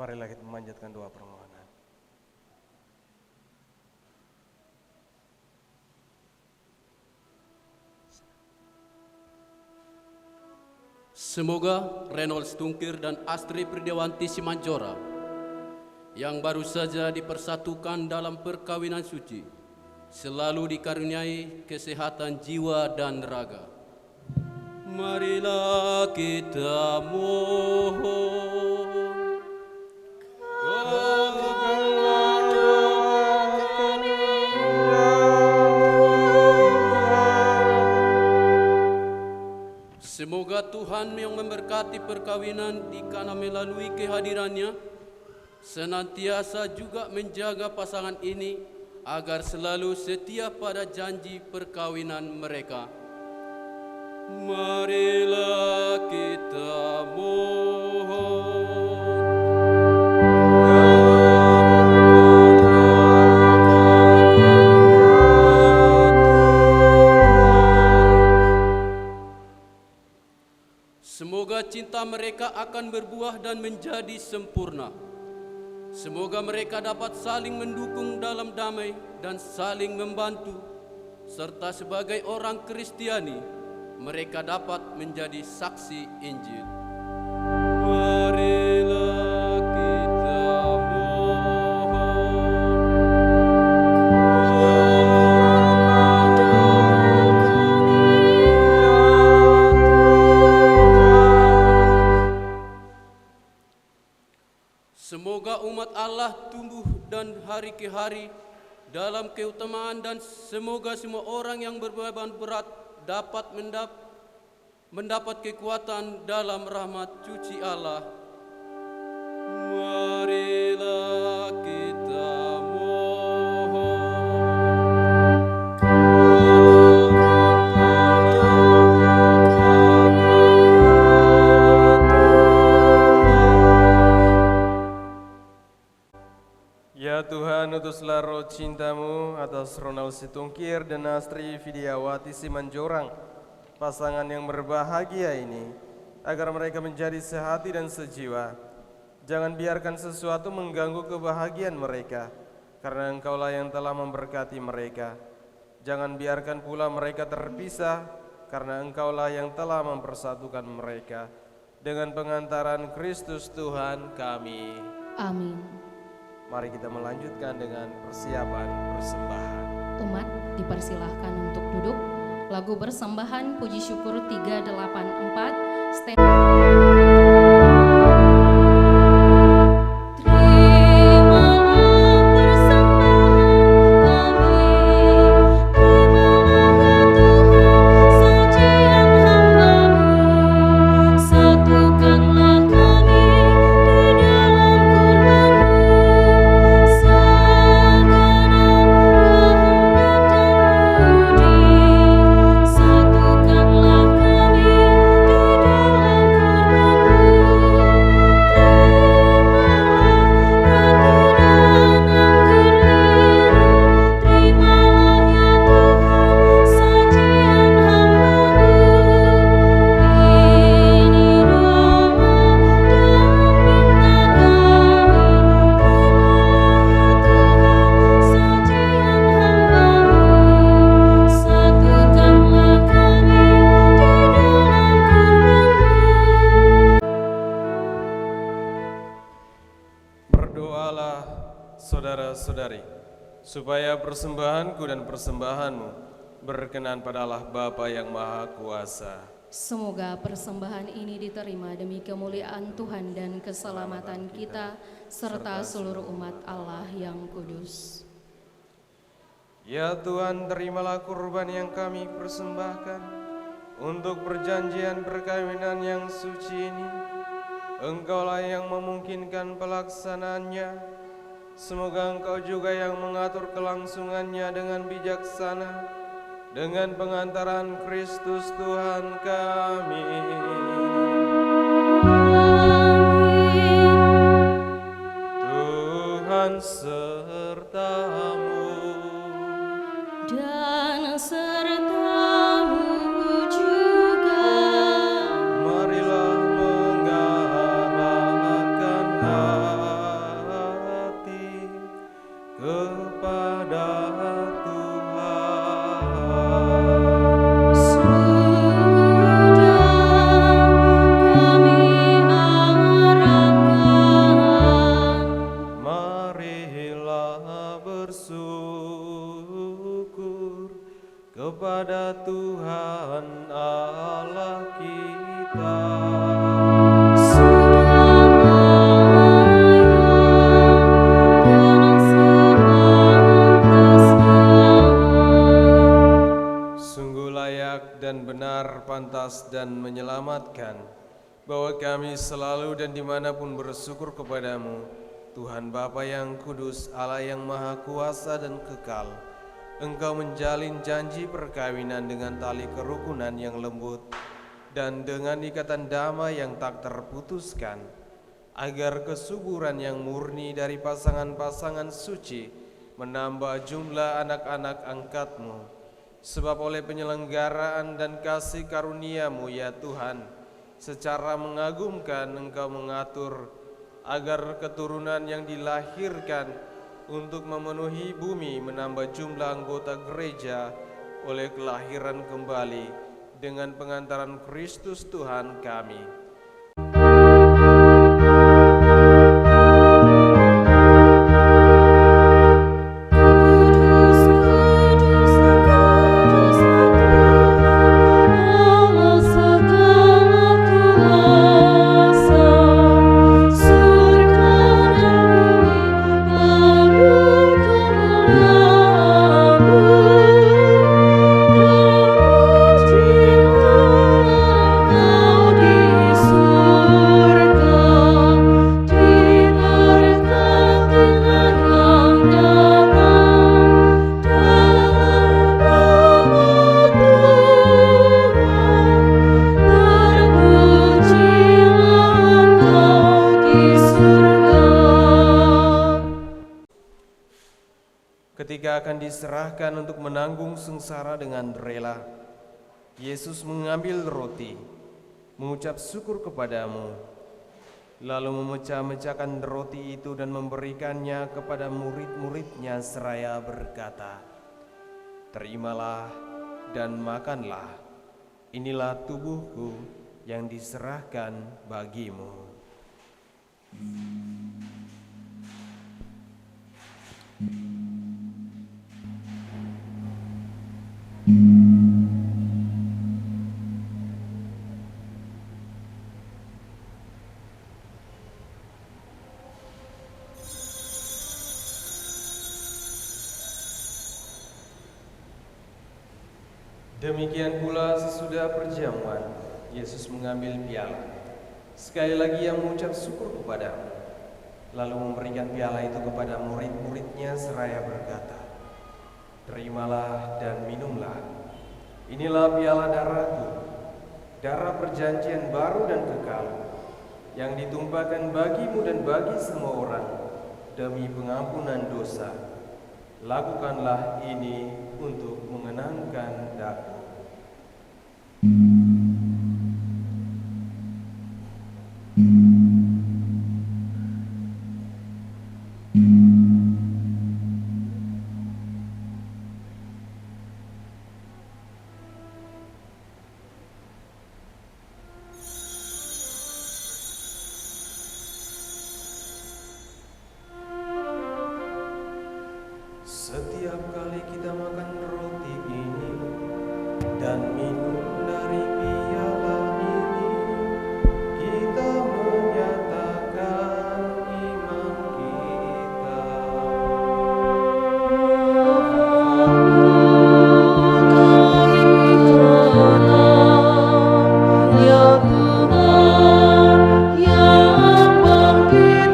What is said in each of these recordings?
Marilah kita memanjatkan doa permohonan. Semoga Reynold Stungkir dan Astri Pridewanti Simanjora yang baru saja dipersatukan dalam perkawinan suci selalu dikaruniai kesehatan jiwa dan raga. Marilah kita mohon. Semoga Tuhan yang memberkati perkawinan di Kana melalui kehadirannya senantiasa juga menjaga pasangan ini agar selalu setia pada janji perkawinan mereka. Marilah kita mohon. Semoga cinta mereka akan berbuah dan menjadi sempurna. Semoga mereka dapat saling mendukung dalam damai dan saling membantu, serta sebagai orang Kristiani, mereka dapat menjadi saksi Injil. Marilah kita Semoga umat Allah tumbuh dan hari ke hari dalam keutamaan dan semoga semua orang yang berbeban berat dapat mendapat kekuatan dalam rahmat suci Allah. Marilah kita Ya Tuhan, utuslah roh cinta-Mu atas Reynold Stungkir dan Astri Pridewanti Simanjorang, pasangan yang berbahagia ini, agar mereka menjadi sehati dan sejiwa. Jangan biarkan sesuatu mengganggu kebahagiaan mereka, karena Engkaulah yang telah memberkati mereka. Jangan biarkan pula mereka terpisah, karena Engkaulah yang telah mempersatukan mereka. Dengan pengantaran Kristus Tuhan kami. Amin. Mari kita melanjutkan dengan persiapan persembahan. Umat dipersilahkan untuk duduk. Lagu persembahan puji syukur 384 stand. Saudara-saudari, supaya persembahanku dan persembahanmu berkenan pada Allah Bapa yang Maha Kuasa. Semoga persembahan ini diterima demi kemuliaan Tuhan dan keselamatan kita serta seluruh umat Allah yang kudus. Ya Tuhan, terimalah kurban yang kami persembahkan untuk perjanjian perkawinan yang suci ini. Engkaulah yang memungkinkan pelaksanaannya. Semoga Engkau juga yang mengatur kelangsungannya dengan bijaksana, dengan pengantaran Kristus Tuhan kami. Tuhan sertamu dan sertamu juga. Marilah mengarahkan hati kepada Tuhan. Kepada Tuhan Allah kita. Sungguh layak dan benar, pantas dan menyelamatkan, bahwa kami selalu dan dimanapun bersyukur kepadamu, Tuhan Bapa yang kudus, Allah yang maha kuasa dan kekal. Engkau menjalin janji perkawinan dengan tali kerukunan yang lembut dan dengan ikatan damai yang tak terputuskan, agar kesuburan yang murni dari pasangan-pasangan suci menambah jumlah anak-anak angkat-Mu. Sebab oleh penyelenggaraan dan kasih karunia-Mu ya Tuhan, secara mengagumkan Engkau mengatur agar keturunan yang dilahirkan untuk memenuhi bumi menambah jumlah anggota gereja oleh kelahiran kembali dengan pengantaran Kristus Tuhan kami. Ketika akan diserahkan untuk menanggung sengsara dengan rela, Yesus mengambil roti, mengucap syukur kepadamu, lalu memecah-mecahkan roti itu dan memberikannya kepada murid-muridnya seraya berkata, "Terimalah dan makanlah, inilah tubuhku yang diserahkan bagimu." Demikian pula sesudah perjamuan, Yesus mengambil piala. Sekali lagi Ia mengucap syukur kepada-Mu, lalu memberikan piala itu kepada murid-muridnya seraya berkata, "Terimalah dan minumlah, inilah piala darah-Ku, darah perjanjian baru dan kekal, yang ditumpahkan bagimu dan bagi semua orang demi pengampunan dosa. Lakukanlah ini untuk mengenangkan Aku." Setiap kali kita makan roti ini dan minum dari piala ini, kita menyatakan iman kita. Ya Tuhan, yang bangkit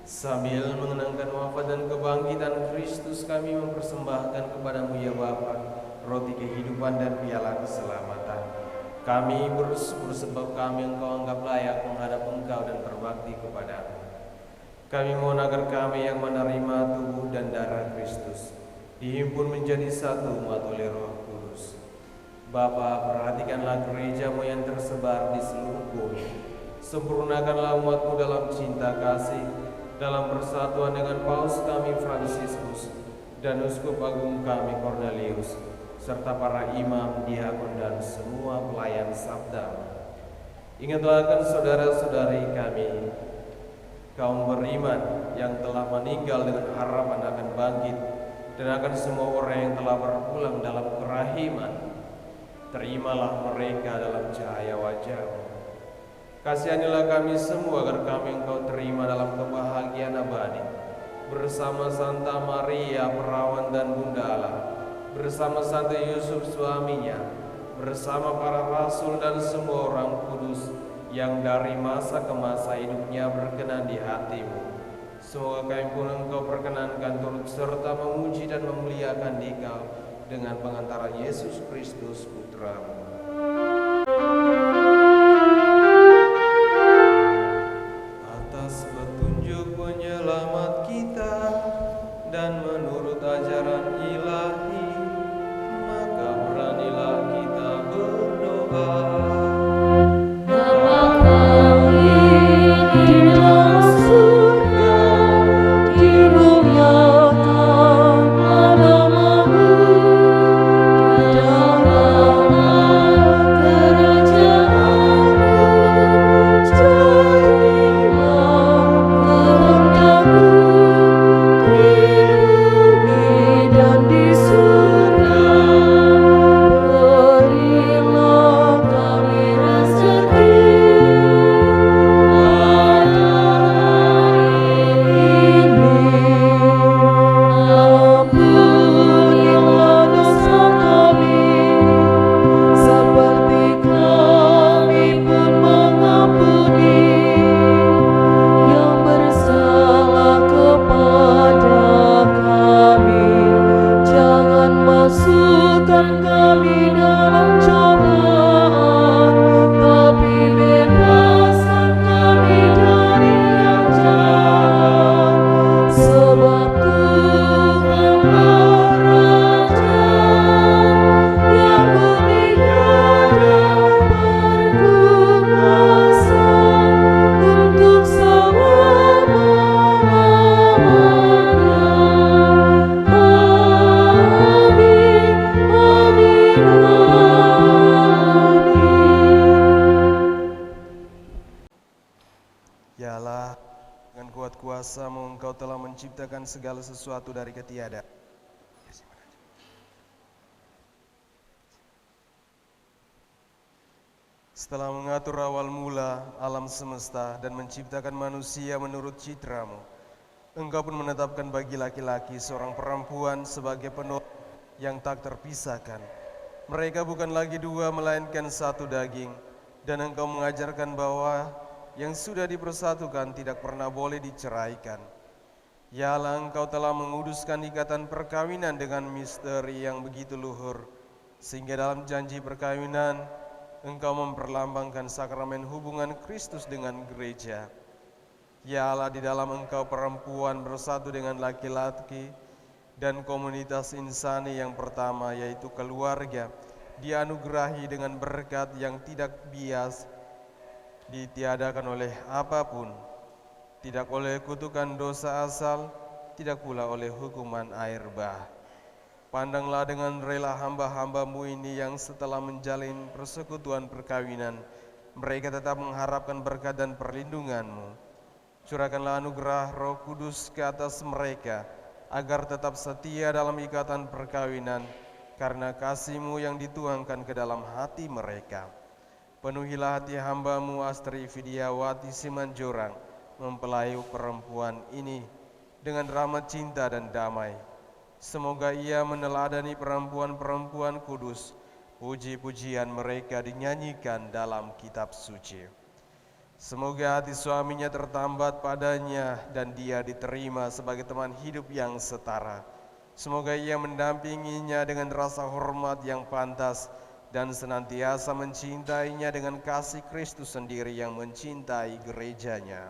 sambil mengenangkan wafat dan kebangkitan Kristus, kami mempersembahkan kepadamu ya Bapa, roti kehidupan dan piala keselamatan. Kami bersyukur sebab kami Engkau anggap layak menghadap Engkau dan berbakti kepadamu. Kami mohon agar kami yang menerima tubuh dan darah Kristus dihimpun menjadi satu umat oleh Roh Kudus. Bapa, perhatikanlah gereja-Mu yang tersebar di seluruh bumi. Sempurnakanlah umat-Mu dalam cinta kasih, dalam persatuan dengan Paus kami Fransiskus dan Uskup Agung kami Cornelius, serta para imam, diakon, dan semua pelayan sabda. Ingatlah akan saudara-saudari kami, kaum beriman yang telah meninggal dengan harapan akan bangkit, dan akan semua orang yang telah berpulang dalam kerahiman. Terimalah mereka dalam cahaya wajah-Mu. Kasihanilah kami semua agar kami Engkau terima dalam kebahagiaan abadi, bersama Santa Maria Perawan dan Bunda Allah, bersama Santo Yusuf suaminya, bersama para rasul dan semua orang kudus yang dari masa ke masa hidupnya berkenan di hati-Mu. Semoga kami pun Engkau perkenankan turut serta memuji dan memuliakan Dikau dengan pengantaran Yesus Kristus Putra-Mu. Atas petunjuk penyelamat kita dan menurut ajaran ilahi, maka beranilah kita berdoa. Kuasa-Mu Engkau telah menciptakan segala sesuatu dari ketiadaan. Setelah mengatur awal mula alam semesta dan menciptakan manusia menurut citra-Mu, Engkau pun menetapkan bagi laki-laki seorang perempuan sebagai penolong yang tak terpisahkan. Mereka bukan lagi dua melainkan satu daging, dan Engkau mengajarkan bahwa yang sudah dipersatukan tidak pernah boleh diceraikan. Ya Allah, Engkau telah menguduskan ikatan perkawinan dengan misteri yang begitu luhur, sehingga dalam janji perkawinan Engkau memperlambangkan sakramen hubungan Kristus dengan gereja. Ya Allah, di dalam Engkau perempuan bersatu dengan laki-laki dan komunitas insani yang pertama, yaitu keluarga, dianugerahi dengan berkat yang tidak bias, ditiadakan oleh apapun, tidak oleh kutukan dosa asal, tidak pula oleh hukuman air bah. Pandanglah dengan rela hamba-hamba-Mu ini yang setelah menjalin persekutuan perkawinan, mereka tetap mengharapkan berkat dan perlindungan-Mu. Curahkanlah anugerah Roh Kudus ke atas mereka, agar tetap setia dalam ikatan perkawinan, karena kasih-Mu yang dituangkan ke dalam hati mereka. Penuhilah hati hamba-Mu Astri Fidiawati Simanjorang, mempelai perempuan ini dengan rahmat cinta dan damai. Semoga ia meneladani perempuan-perempuan kudus, puji-pujian mereka dinyanyikan dalam kitab suci. Semoga hati suaminya tertambat padanya dan dia diterima sebagai teman hidup yang setara. Semoga ia mendampinginya dengan rasa hormat yang pantas, dan senantiasa mencintainya dengan kasih Kristus sendiri yang mencintai gerejanya.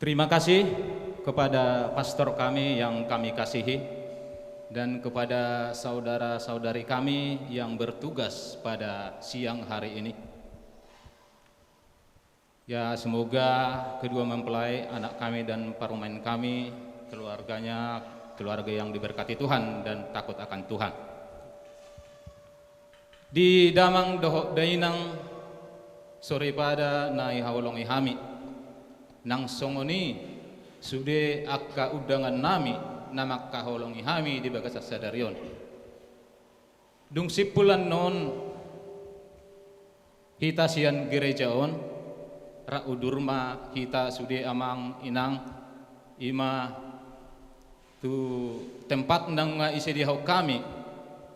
Terima kasih kepada pastor kami yang kami kasihi dan kepada saudara-saudari kami yang bertugas pada siang hari ini. Ya, semoga kedua mempelai, anak kami dan parumain kami, keluarganya, keluarga yang diberkati Tuhan dan takut akan Tuhan. Di damang dohok dainang sore pada nai hawlongi hami nang songoni sude akka udangan nami namak kaholongi hami di bagas sadarion dung sipulan non kita sian gereja on ra udurma kita sude amang inang ima tu tempat nang isi di kami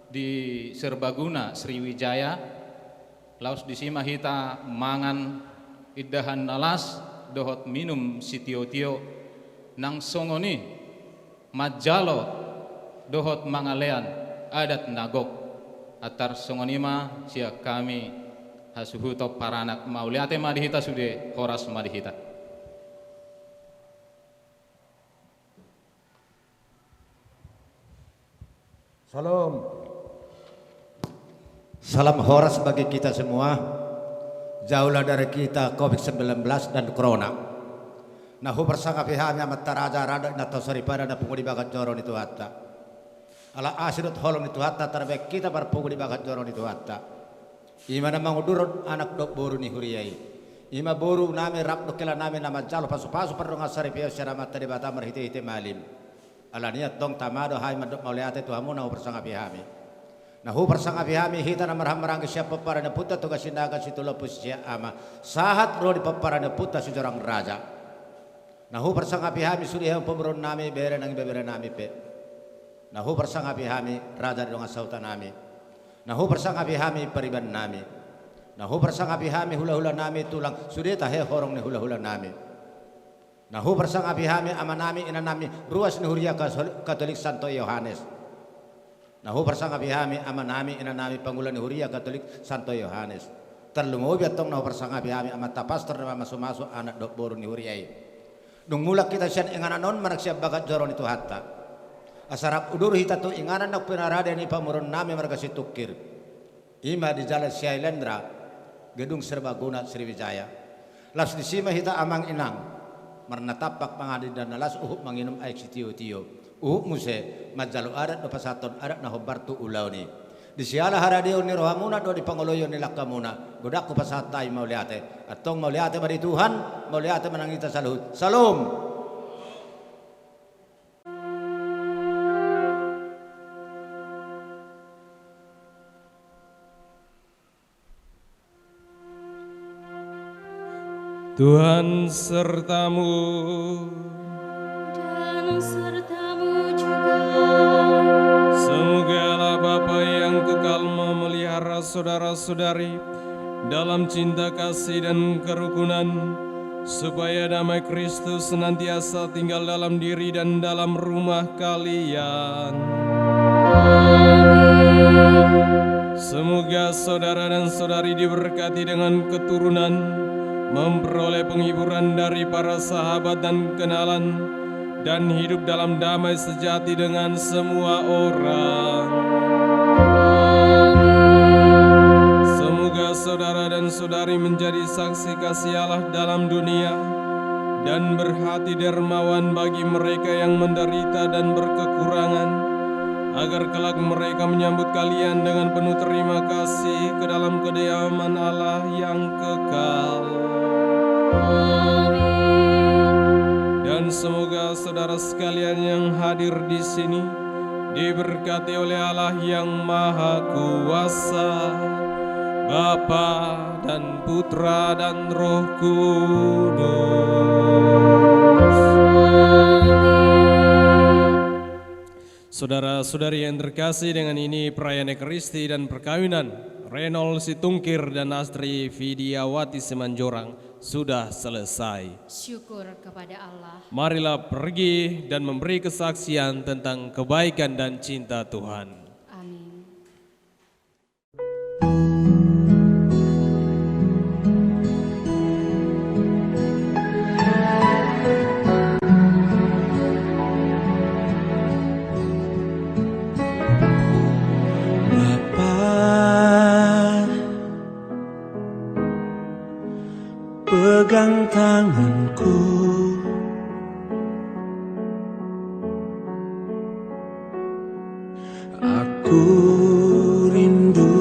di Serbaguna Sriwijaya laos disima hita mangan idahan nalas dohot minum sitio-tio nang songoni majalo dohot mangalean adat nagok atar songonima sia kami hasuhuto paranak mauliate madihita sude horas madihita. Salam. Salam horas bagi kita semua. Jauhlah dari kita COVID-19 dan Corona. Nahu bersangka pihaknya mataraja rada nato saripada na pungudi bagat joron itu hatta. Ala asirut holong itu hatta terbaik kita berpungudi bagat joron itu hatta. Ima na mangudurun anak dok boru ni huriyai. Ima boru nami rap dokela nami nama jalo pasu-pasu perlu ngasari pihak secara materi bata merhiti-hiti malim. Ala niat tong tamado hai madok mauliate tuhamu nahu bersangka pihami. Nahu bersangka pihami hita na marham-marang siapa para puta tugas sindaga situ lepus sia ama sahat ro di paparana puta sejorang raja. Nahu bersangka pihami suri yang pemerun nami bere nang bebere nami pe. Nahu bersangka pihami raja dengan sautan nami. Nahu bersangka pihami periban nami. Nahu bersangka pihami hula-hula nami tulang suri tahe horong ni hula-hula nami. Nahu bersangka pihami ama nami ina nami ruas ni huria Katolik Santo Yohanes. Nahu bersangka pihami ama nami ina nami panggulan huria Katolik Santo Yohanes. Terlungu biatong nahu bersangka pihami ama tapastor na masuk-masuk anak dok boru ni huriai. Dung mulak kita sian ingana non manak siap bagat joron itu hatta. Asarap udur hita tu ingana nak pinarada ni pamurun nami mereka situkir. Ima di jalan Syailendra gedung Serbaguna Sriwijaya. Las di sima hita amang inang marnatapak pangadi dan nalas manginum air sitio-tio. Muse majalu adat do pasaton adat na hobartu ulau ni di siala haradio ni rohamuna do di pangoloyo ni lakamuna godak ku pasatai mauliate atong mauliate bari Tuhan mauliate menangita saluhut salam. Tuhan sertamu Dan sertamu juga. Semoga Allah Bapa yang kekal memelihara saudara-saudari dalam cinta kasih dan kerukunan, supaya damai Kristus senantiasa tinggal dalam diri dan dalam rumah kalian. Semoga saudara dan saudari diberkati dengan keturunan, memperoleh penghiburan dari para sahabat dan kenalan, dan hidup dalam damai sejati dengan semua orang. Semoga saudara dan saudari menjadi saksi kasih Allah dalam dunia dan berhati dermawan bagi mereka yang menderita dan berkekurangan, agar kelak mereka menyambut kalian dengan penuh terima kasih ke dalam kediaman Allah yang kekal. Dan semoga saudara sekalian yang hadir di sini diberkati oleh Allah yang Maha Kuasa, Bapa dan Putra dan Roh Kudus. Saudara-saudari yang terkasih, dengan ini perayaan Ekaristi dan perkawinan Reynold Situngkir dan Astri Vidiawati Simanjorang sudah selesai. Syukur kepada Allah. Marilah pergi dan memberi kesaksian tentang kebaikan dan cinta Tuhan. Amin. pegang tanganku. Aku rindu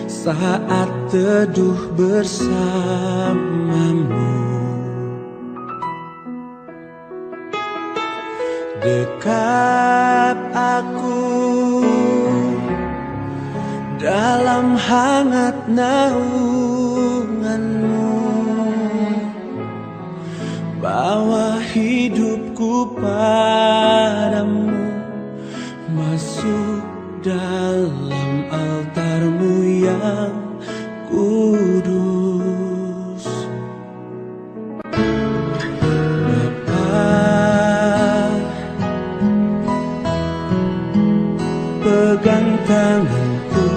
saat teduh bersamamu. Dekat aku dalam hangat naunganmu, bawa hidupku padamu, masuk dalam altarmu yang kudus. Pegang tanganku,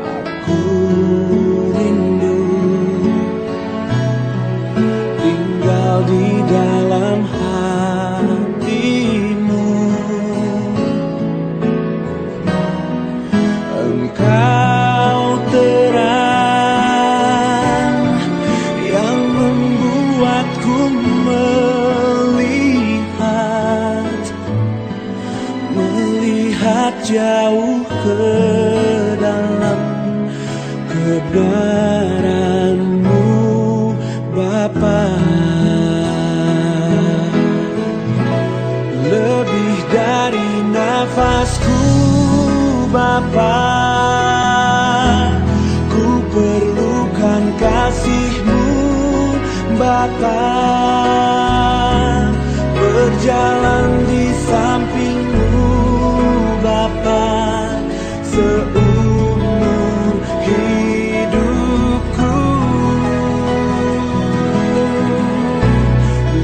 aku rindu tinggal di dalam hatimu. Engkau terang yang membuatku melihat jauh ke dalam kebenaran-Mu, Bapa. Lebih dari nafasku, Bapa, ku perlukan kasih-Mu, Bapa. Berjalan di samping-Mu, Bapa, seumur hidupku.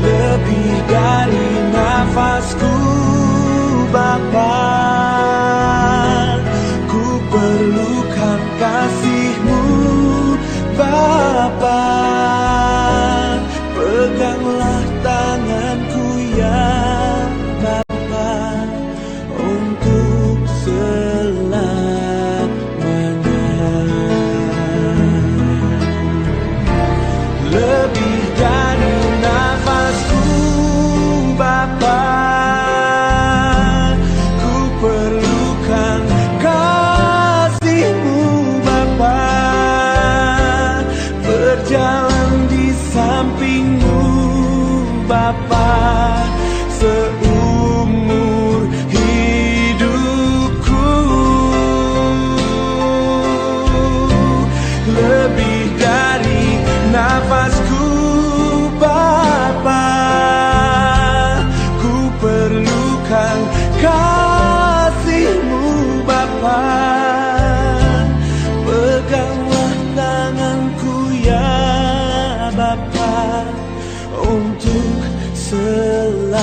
Lebih dari nafasku, Bapa, ku perlukan kasih-Mu, Bapa. Peganglah tanganku ya Bapa, untuk selamanya. Lebih dari nafasku, Bapa, ku perlukan kasih-Mu, Bapa. Berjalan di samping-Mu, Bapa, seumur hidupku. Lebih dari nafasku, Bapa, ku perlukan kasih-Mu, Bapa. Peganglah tanganku ya Bapa, untuk selamanya.